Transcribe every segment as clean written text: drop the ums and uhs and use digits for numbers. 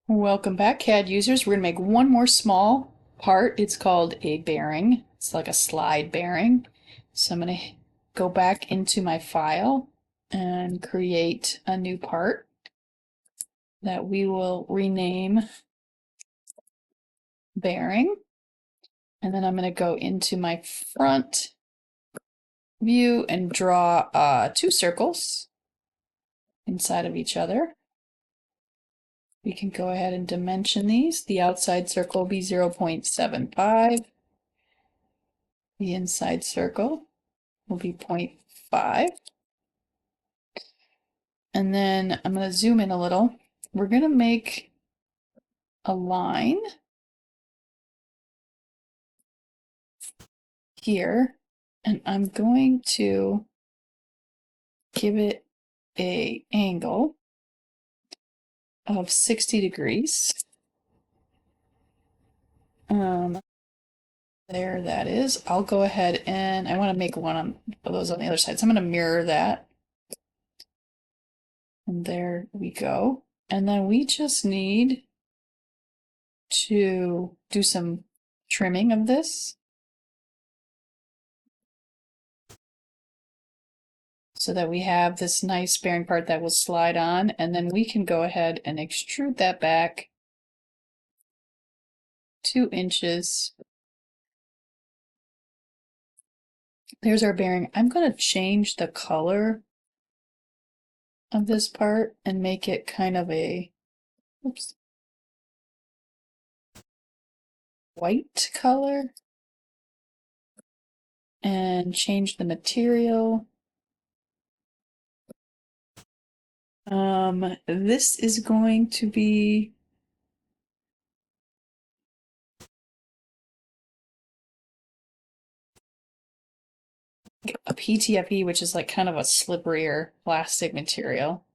Welcome back, CAD users. We're going to make one more small part. It's called a bearing. It's like a slide bearing. So I'm going to go back into my file and create a new part that we will rename bearing. And then I'm going to go into my front view and draw two circles inside of each other. We can go ahead and dimension these. The outside circle will be 0.75. The inside circle will be 0.5. And then I'm going to zoom in a little. We're going to make a line here, and I'm going to give it an angle of 60 degrees. There that is. I'll go ahead and I want to make one of those on the other side. So I'm going to mirror that. And there we go. And then we just need to do some trimming of this so that we have this nice bearing part that will slide on, and then we can go ahead and extrude that back 2 inches. There's our bearing. I'm going to change the color of this part and make it kind of a white color and change the material. This is going to be a PTFE, which is like kind of a slipperier plastic material.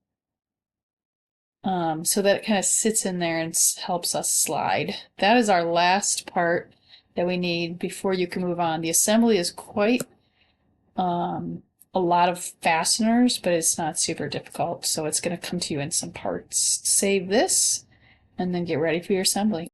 So that it kind of sits in there and helps us slide. That is our last part that we need before you can move on. The assembly is quite a lot of fasteners, but it's not super difficult, so it's going to come to you in some parts. Save this and then get ready for your assembly.